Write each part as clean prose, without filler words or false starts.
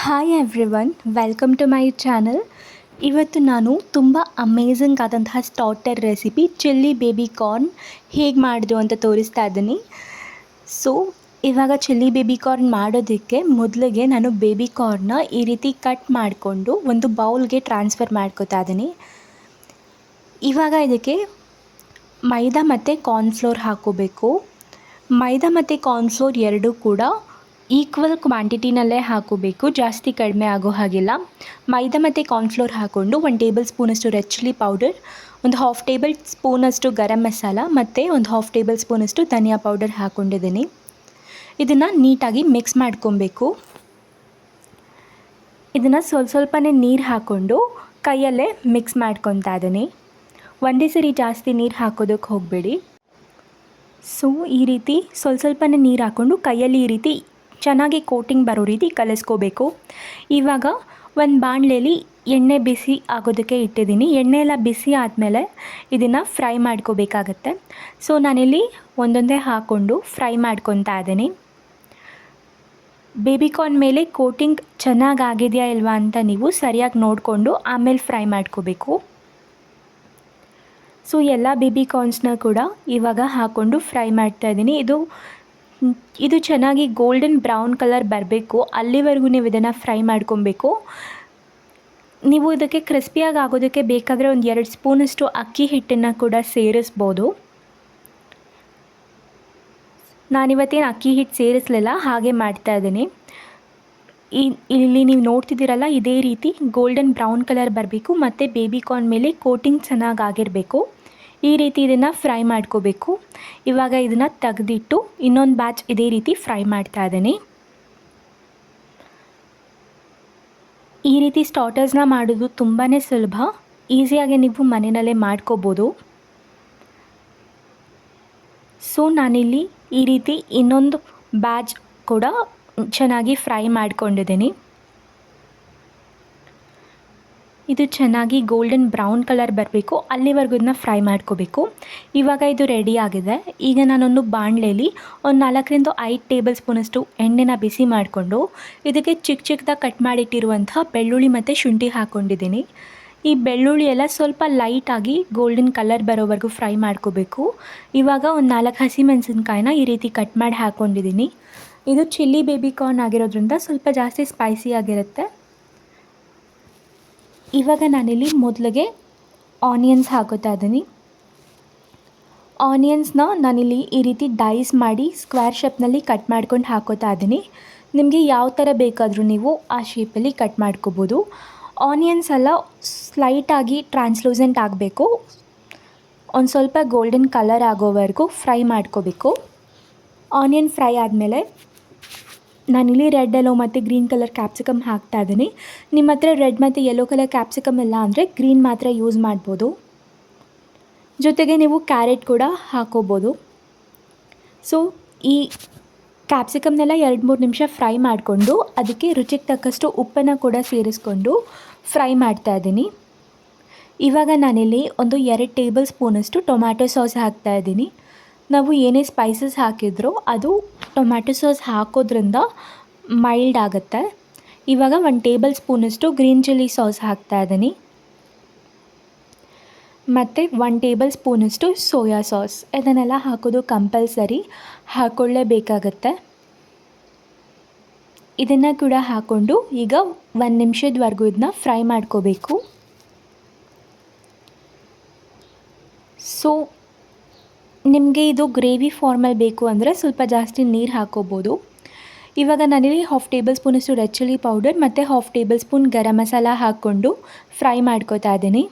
Hi everyone, welcome to my channel. ಇವತ್ತು ನಾನು ತುಂಬ ಅಮೇಝಿಂಗ್ ಆದಂತಹ starter recipe chilli baby corn ಹೇಗೆ ಮಾಡಿದ್ರು ಅಂತ ತೋರಿಸ್ತಾ ಇದ್ದೀನಿ. ಸೊ ಇವಾಗ ಚಿಲ್ಲಿ ಬೇಬಿ ಕಾರ್ನ್ ಮಾಡೋದಕ್ಕೆ ಮೊದಲಿಗೆ ನಾನು ಬೇಬಿ ಕಾರ್ನ್ನ ಈ ರೀತಿ ಕಟ್ ಮಾಡಿಕೊಂಡು ಒಂದು ಬೌಲ್ಗೆ ಟ್ರಾನ್ಸ್ಫರ್ ಮಾಡ್ಕೊತಾ ಇದ್ದೀನಿ. ಇವಾಗ ಇದಕ್ಕೆ ಮೈದಾ ಮತ್ತು ಕಾರ್ನ್ಫ್ಲೋರ್ ಹಾಕೋಬೇಕು. ಮೈದಾ ಮತ್ತು ಕಾರ್ನ್ಫ್ಲೋರ್ ಎರಡೂ ಕೂಡ ಈಕ್ವಲ್ ಕ್ವಾಂಟಿಟಿನಲ್ಲೇ ಹಾಕೋಬೇಕು, ಜಾಸ್ತಿ ಕಡಿಮೆ ಆಗೋ ಹಾಗಿಲ್ಲ. ಮೈದಾ ಮತ್ತು ಕಾರ್ನ್ಫ್ಲೋರ್ ಹಾಕ್ಕೊಂಡು 1 ಟೇಬಲ್ ಸ್ಪೂನಷ್ಟು ರೆಡ್ ಚಿಲ್ಲಿ ಪೌಡರ್, ಒಂದು 1/2 ಟೇಬಲ್ ಸ್ಪೂನಷ್ಟು ಗರಂ ಮಸಾಲ ಮತ್ತು ಒಂದು 1/2 ಟೇಬಲ್ ಸ್ಪೂನಷ್ಟು ಧನಿಯಾ ಪೌಡರ್ ಹಾಕ್ಕೊಂಡಿದ್ದೀನಿ. ಇದನ್ನು ನೀಟಾಗಿ ಮಿಕ್ಸ್ ಮಾಡ್ಕೊಬೇಕು. ಇದನ್ನು ಸ್ವಲ್ಪನೇ ನೀರು ಹಾಕ್ಕೊಂಡು ಕೈಯಲ್ಲೇ ಮಿಕ್ಸ್ ಮಾಡ್ಕೊತಾ ಇದ್ದೀನಿ. ಒಂದೇ ಸರಿ ಜಾಸ್ತಿ ನೀರು ಹಾಕೋದಕ್ಕೆ ಹೋಗಬೇಡಿ. ಸೊ ಈ ರೀತಿ ಸ್ವಲ್ಪನೇ ನೀರು ಹಾಕ್ಕೊಂಡು ಕೈಯಲ್ಲಿ ಈ ರೀತಿ ಚೆನ್ನಾಗಿ ಕೋಟಿಂಗ್ ಬರೋ ರೀತಿ ಕಲಿಸ್ಕೋಬೇಕು. ಇವಾಗ ಒಂದು ಬಾಣಲೆಯಲ್ಲಿ ಎಣ್ಣೆ ಬಿಸಿ ಆಗೋದಕ್ಕೆ ಇಟ್ಟಿದ್ದೀನಿ. ಎಣ್ಣೆ ಎಲ್ಲ ಬಿಸಿ ಆದಮೇಲೆ ಇದನ್ನು ಫ್ರೈ ಮಾಡ್ಕೋಬೇಕಾಗತ್ತೆ. ಸೊ ನಾನಿಲ್ಲಿ ಒಂದೊಂದೇ ಹಾಕ್ಕೊಂಡು ಫ್ರೈ ಮಾಡ್ಕೊತಾ ಇದ್ದೀನಿ. ಬೇಬಿಕಾರ್ನ್ ಮೇಲೆ ಕೋಟಿಂಗ್ ಚೆನ್ನಾಗಿ ಆಗಿದೆಯಾ ಇಲ್ವಾ ಅಂತ ನೀವು ಸರಿಯಾಗಿ ನೋಡಿಕೊಂಡು ಆಮೇಲೆ ಫ್ರೈ ಮಾಡ್ಕೋಬೇಕು. ಸೊ ಎಲ್ಲ ಬೇಬಿಕಾರ್ನ್ಸ್ನ ಕೂಡ ಇವಾಗ ಹಾಕ್ಕೊಂಡು ಫ್ರೈ ಮಾಡ್ತಾಯಿದ್ದೀನಿ. ಇದು ಚೆನ್ನಾಗಿ ಗೋಲ್ಡನ್ ಬ್ರೌನ್ ಕಲರ್ ಬರಬೇಕು, ಅಲ್ಲಿವರೆಗೂ ನೀವು ಇದನ್ನು ಫ್ರೈ ಮಾಡ್ಕೊಬೇಕು. ನೀವು ಇದಕ್ಕೆ ಕ್ರಿಸ್ಪಿಯಾಗಿ ಆಗೋದಕ್ಕೆ ಬೇಕಾದರೆ ಒಂದು 2 ಸ್ಪೂನಷ್ಟು ಅಕ್ಕಿ ಹಿಟ್ಟನ್ನು ಕೂಡ ಸೇರಿಸ್ಬೋದು. ನಾನಿವತ್ತೇನು ಅಕ್ಕಿ ಹಿಟ್ಟು ಸೇರಿಸಲಿಲ್ಲ, ಹಾಗೆ ಮಾಡ್ತಾಯಿದ್ದೀನಿ. ಇಲ್ಲಿ ನೀವು ನೋಡ್ತಿದ್ದೀರಲ್ಲ, ಇದೇ ರೀತಿ ಗೋಲ್ಡನ್ ಬ್ರೌನ್ ಕಲರ್ ಬರಬೇಕು ಮತ್ತು ಬೇಬಿಕಾರ್ನ್ ಮೇಲೆ ಕೋಟಿಂಗ್ ಚೆನ್ನಾಗಿ ಆಗಿರಬೇಕು. ಈ ರೀತಿ ಇದನ್ನು ಫ್ರೈ ಮಾಡ್ಕೋಬೇಕು. ಇವಾಗ ಇದನ್ನು ತೆಗೆದಿಟ್ಟು ಇನ್ನೊಂದು ಬ್ಯಾಚ್ ಇದೇ ರೀತಿ ಫ್ರೈ ಮಾಡ್ತಾ ಇದ್ದೀನಿ. ಈ ರೀತಿ ಸ್ಟಾರ್ಟರ್ಸ್ನ ಮಾಡೋದು ತುಂಬಾ ಸುಲಭ, ಈಸಿಯಾಗಿ ನೀವು ಮನೆಯಲ್ಲೇ ಮಾಡ್ಕೋಬೋದು. ಸೊ ನಾನಿಲ್ಲಿ ಈ ರೀತಿ ಇನ್ನೊಂದು ಬ್ಯಾಚ್ ಕೂಡ ಚೆನ್ನಾಗಿ ಫ್ರೈ ಮಾಡ್ಕೊಂಡಿದ್ದೀನಿ. ಇದು ಚೆನ್ನಾಗಿ ಗೋಲ್ಡನ್ ಬ್ರೌನ್ ಕಲರ್ ಬರಬೇಕು, ಅಲ್ಲಿವರೆಗೂ ಇದನ್ನ ಫ್ರೈ ಮಾಡ್ಕೋಬೇಕು. ಇವಾಗ ಇದು ರೆಡಿ ಆಗಿದೆ. ಈಗ ನಾನೊಂದು ಬಾಣಲೆಯಲ್ಲಿ ಒಂದು 4ರಿಂದ 5 ಟೇಬಲ್ ಸ್ಪೂನಷ್ಟು ಎಣ್ಣೆನ ಬಿಸಿ ಮಾಡಿಕೊಂಡು ಇದಕ್ಕೆ ಚಿಕ್ಕದಾಗಿ ಕಟ್ ಮಾಡಿಟ್ಟಿರುವಂತಹ ಬೆಳ್ಳುಳ್ಳಿ ಮತ್ತು ಶುಂಠಿ ಹಾಕ್ಕೊಂಡಿದ್ದೀನಿ. ಈ ಬೆಳ್ಳುಳ್ಳಿ ಎಲ್ಲ ಸ್ವಲ್ಪ ಲೈಟಾಗಿ ಗೋಲ್ಡನ್ ಕಲರ್ ಬರೋವರೆಗೂ ಫ್ರೈ ಮಾಡ್ಕೋಬೇಕು. ಇವಾಗ ಒಂದು 4 ಹಸಿಮೆಣಸಿನ್ಕಾಯಿನ ಈ ರೀತಿ ಕಟ್ ಮಾಡಿ ಹಾಕ್ಕೊಂಡಿದ್ದೀನಿ. ಇದು ಚಿಲ್ಲಿ ಬೇಬಿಕಾರ್ನ್ ಆಗಿರೋದ್ರಿಂದ ಸ್ವಲ್ಪ ಜಾಸ್ತಿ ಸ್ಪೈಸಿ ಆಗಿರುತ್ತೆ. ಇವಾಗ ನಾನಿಲ್ಲಿ ಮೊದಲಿಗೆ ಆನಿಯನ್ಸ್ ಹಾಕೋತಾ ಇದ್ದೀನಿ. ಆನಿಯನ್ಸ್ನ ನಾನಿಲ್ಲಿ ಈ ರೀತಿ ಡೈಸ್ ಮಾಡಿ ಸ್ಕ್ವೇರ್ ಶೇಪ್ನಲ್ಲಿ ಕಟ್ ಮಾಡ್ಕೊಂಡು ಹಾಕೋತಾ ಇದ್ದೀನಿ. ನಿಮಗೆ ಯಾವ ಥರ ಬೇಕಾದರೂ ನೀವು ಆ ಶೇಪಲ್ಲಿ ಕಟ್ ಮಾಡ್ಕೋಬೋದು. ಆನಿಯನ್ಸ್ ಎಲ್ಲ ಸ್ಲೈಟಾಗಿ ಟ್ರಾನ್ಸ್ಲೂಸೆಂಟ್ ಆಗಬೇಕು, ಒಂದು ಸ್ವಲ್ಪ ಗೋಲ್ಡನ್ ಕಲರ್ ಆಗೋವರೆಗೂ ಫ್ರೈ ಮಾಡ್ಕೋಬೇಕು. ಆನಿಯನ್ ಫ್ರೈ ಆದಮೇಲೆ ನಾನಿಲ್ಲಿ ರೆಡ್ ಯೆಲ್ಲೋ ಮತ್ತು ಗ್ರೀನ್ ಕಲರ್ ಕ್ಯಾಪ್ಸಿಕಮ್ ಹಾಕ್ತಾ ಇದ್ದೀನಿ. ನಿಮ್ಮ ಹತ್ರ ರೆಡ್ ಮತ್ತು ಯೆಲ್ಲೋ ಕಲರ್ ಕ್ಯಾಪ್ಸಿಕಮ್ ಇಲ್ಲ ಅಂದರೆ ಗ್ರೀನ್ ಮಾತ್ರ ಯೂಸ್ ಮಾಡ್ಬೋದು. ಜೊತೆಗೆ ನೀವು ಕ್ಯಾರೆಟ್ ಕೂಡ ಹಾಕೋಬೋದು. ಸೊ ಈ ಕ್ಯಾಪ್ಸಿಕಮ್ನೆಲ್ಲ 2-3 ನಿಮಿಷ ಫ್ರೈ ಮಾಡಿಕೊಂಡು ಅದಕ್ಕೆ ರುಚಿಗೆ ತಕ್ಕಷ್ಟು ಉಪ್ಪನ್ನು ಕೂಡ ಸೇರಿಸ್ಕೊಂಡು ಫ್ರೈ ಮಾಡ್ತಾ ಇದ್ದೀನಿ. ಇವಾಗ ನಾನಿಲ್ಲಿ ಒಂದು 2 ಟೇಬಲ್ ಸ್ಪೂನಷ್ಟು ಟೊಮ್ಯಾಟೊ ಸಾಸ್ ಹಾಕ್ತಾಯಿದ್ದೀನಿ. ನಾವು ಏನೇ ಸ್ಪೈಸಸ್ ಹಾಕಿದ್ರೂ ಅದು ಟೊಮ್ಯಾಟೊ ಸಾಸ್ ಹಾಕೋದ್ರಿಂದ ಮೈಲ್ಡ್ ಆಗುತ್ತೆ. ಇವಾಗ 1 ಟೇಬಲ್ ಸ್ಪೂನಷ್ಟು ಗ್ರೀನ್ ಚಿಲ್ಲಿ ಸಾಸ್ ಹಾಕ್ತಾಯಿದ್ದೀನಿ ಮತ್ತು 1 ಟೇಬಲ್ ಸ್ಪೂನಷ್ಟು ಸೋಯಾ ಸಾಸ್. ಇದನ್ನೆಲ್ಲ ಹಾಕೋದು ಕಂಪಲ್ಸರಿ, ಹಾಕ್ಕೊಳ್ಳೇಬೇಕಾಗತ್ತೆ. ಇದನ್ನು ಕೂಡ ಹಾಕ್ಕೊಂಡು ಈಗ 1 ನಿಮಿಷದವರೆಗೂ ಇದನ್ನ ಫ್ರೈ ಮಾಡ್ಕೋಬೇಕು. ಸೊ ನಿಮಗೆ ಇದು ಗ್ರೇವಿ ಫಾರ್ಮಲ್ಲಿ ಬೇಕು ಅಂದರೆ ಸ್ವಲ್ಪ ಜಾಸ್ತಿ ನೀರು ಹಾಕ್ಕೋಬೋದು. ಇವಾಗ ನಾನಿಲ್ಲಿ 1/2 ಟೇಬಲ್ ಸ್ಪೂನಷ್ಟು ರೆಡ್ ಚಿಲ್ಲಿ ಪೌಡರ್ ಮತ್ತು 1/2 ಟೇಬಲ್ ಸ್ಪೂನ್ ಗರಂ ಮಸಾಲ ಹಾಕ್ಕೊಂಡು ಫ್ರೈ ಮಾಡ್ಕೋತಾ ಇದ್ದೀನಿ.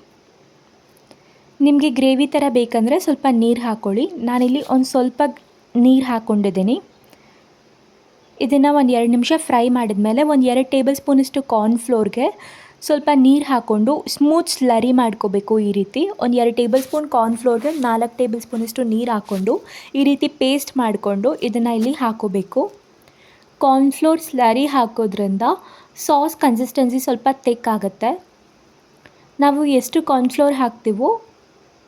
ನಿಮಗೆ ಗ್ರೇವಿ ಥರ ಬೇಕಂದರೆ ಸ್ವಲ್ಪ ನೀರು ಹಾಕ್ಕೊಳ್ಳಿ. ನಾನಿಲ್ಲಿ ಒಂದು ಸ್ವಲ್ಪ ನೀರು ಹಾಕ್ಕೊಂಡಿದ್ದೀನಿ. ಇದನ್ನು ಒಂದು 2 ನಿಮಿಷ ಫ್ರೈ ಮಾಡಿದ್ಮೇಲೆ ಒಂದು 2 ಟೇಬಲ್ ಸ್ಪೂನಷ್ಟು ಕಾರ್ನ್ಫ್ಲೋರ್ಗೆ ಸ್ವಲ್ಪ ನೀರು ಹಾಕ್ಕೊಂಡು ಸ್ಮೂತ್ ಸ್ಲರಿ ಮಾಡ್ಕೋಬೇಕು. ಈ ರೀತಿ ಒಂದು 2 ಟೇಬಲ್ ಸ್ಪೂನ್ ಕಾರ್ನ್ಫ್ಲೋರ್ಗೆ 4 ಟೇಬಲ್ ಸ್ಪೂನಷ್ಟು ನೀರು ಹಾಕ್ಕೊಂಡು ಈ ರೀತಿ ಪೇಸ್ಟ್ ಮಾಡಿಕೊಂಡು ಇದನ್ನು ಇಲ್ಲಿ ಹಾಕೋಬೇಕು. ಕಾರ್ನ್ಫ್ಲೋರ್ ಸ್ಲರಿ ಹಾಕೋದ್ರಿಂದ ಸಾಸ್ ಕನ್ಸಿಸ್ಟೆನ್ಸಿ ಸ್ವಲ್ಪ ಥಿಕ್ ಆಗುತ್ತೆ. ನಾವು ಎಷ್ಟು ಕಾರ್ನ್ಫ್ಲೋರ್ ಹಾಕ್ತೀವೋ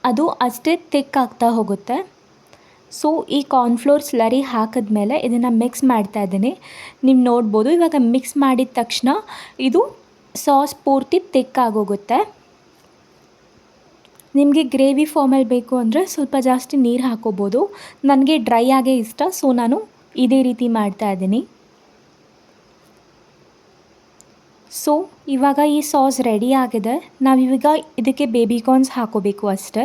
ಅದು ಅಷ್ಟೇ ಥಿಕ್ ಆಗ್ತಾ ಹೋಗುತ್ತೆ. ಸೊ ಈ ಕಾರ್ನ್ಫ್ಲೋರ್ ಸ್ಲರಿ ಹಾಕಿದ್ಮೇಲೆ ಇದನ್ನು ಮಿಕ್ಸ್ ಮಾಡ್ತಾ ಇದ್ದೀನಿ. ನೀವು ನೋಡ್ಬೋದು ಇವಾಗ ಮಿಕ್ಸ್ ಮಾಡಿದ ತಕ್ಷಣ ಇದು ಸಾಸ್ ಪೂರ್ತಿ ತಿಕ್ಕಾಗೋಗುತ್ತೆ. ನಿಮಗೆ ಗ್ರೇವಿ ಫಾರ್ಮಲ್ಲಿ ಬೇಕು ಅಂದರೆ ಸ್ವಲ್ಪ ಜಾಸ್ತಿ ನೀರು ಹಾಕೋಬೋದು. ನನಗೆ ಡ್ರೈ ಆಗೇ ಇಷ್ಟ, ಸೊ ನಾನು ಇದೇ ರೀತಿ ಮಾಡ್ತಾ ಇದ್ದೀನಿ. ಸೊ ಇವಾಗ ಈ ಸಾಸ್ ರೆಡಿ ಆಗಿದೆ. ನಾವಿವಾಗ ಇದಕ್ಕೆ ಬೇಬಿ ಕಾರ್ನ್ಸ್ ಹಾಕೋಬೇಕು ಅಷ್ಟೇ.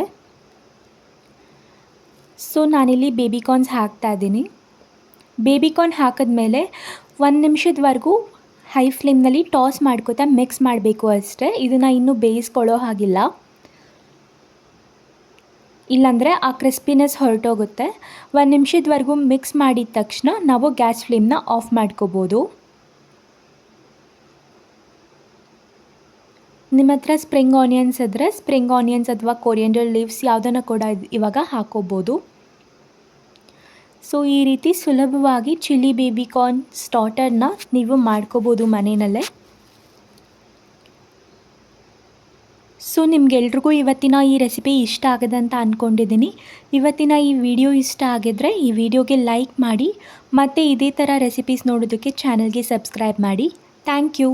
ಸೊ ನಾನಿಲ್ಲಿ ಬೇಬಿ ಕಾರ್ನ್ಸ್ ಹಾಕ್ತಾ ಇದ್ದೀನಿ. ಬೇಬಿ ಕಾರ್ನ್ ಹಾಕಿದ್ಮೇಲೆ 1 ನಿಮಿಷದವರೆಗೂ ಹೈ ಫ್ಲೇಮ್ನಲ್ಲಿ ಟಾಸ್ ಮಾಡ್ಕೋತಾ ಮಿಕ್ಸ್ ಮಾಡಬೇಕು ಅಷ್ಟೇ. ಇದನ್ನು ಇನ್ನೂ ಬೇಯಿಸ್ಕೊಳ್ಳೋ ಹಾಗಿಲ್ಲ, ಇಲ್ಲಾಂದರೆ ಆ ಕ್ರಿಸ್ಪಿನೆಸ್ ಹೊರಟೋಗುತ್ತೆ. 1 ನಿಮಿಷದವರೆಗೂ ಮಿಕ್ಸ್ ಮಾಡಿದ ತಕ್ಷಣ ನಾವು ಗ್ಯಾಸ್ ಫ್ಲೇಮ್ನ ಆಫ್ ಮಾಡ್ಕೋಬೋದು. ನಿಮ್ಮ ಹತ್ರ ಸ್ಪ್ರಿಂಗ್ ಆನಿಯನ್ಸ್ ಇದ್ದರೆ ಸ್ಪ್ರಿಂಗ್ ಆನಿಯನ್ಸ್ ಅಥವಾ ಕೊರಿಯಂಡರ್ ಲೀವ್ಸ್ ಯಾವುದನ್ನು ಕೂಡ ಇವಾಗ ಹಾಕೋಬೋದು. ಸೊ ಈ ರೀತಿ ಸುಲಭವಾಗಿ ಚಿಲ್ಲಿ ಬೇಬಿ ಕಾರ್ನ್ ಸ್ಟಾರ್ಟರ್ನ ನೀವು ಮಾಡ್ಕೋಬೋದು ಮನೆಯಲ್ಲೇ. ಸೊ ನಿಮಗೆಲ್ರಿಗೂ ಇವತ್ತಿನ ಈ ರೆಸಿಪಿ ಇಷ್ಟ ಆಗಿದೆ ಅಂತ ಅಂದ್ಕೊಂಡಿದ್ದೀನಿ. ಇವತ್ತಿನ ಈ ವಿಡಿಯೋ ಇಷ್ಟ ಆಗಿದ್ದರೆ ಈ ವಿಡಿಯೋಗೆ ಲೈಕ್ ಮಾಡಿ, ಮತ್ತು ಇದೇ ಥರ ರೆಸಿಪೀಸ್ ನೋಡೋದಕ್ಕೆ ಚಾನಲ್ಗೆ ಸಬ್ಸ್ಕ್ರೈಬ್ ಮಾಡಿ. Thank you.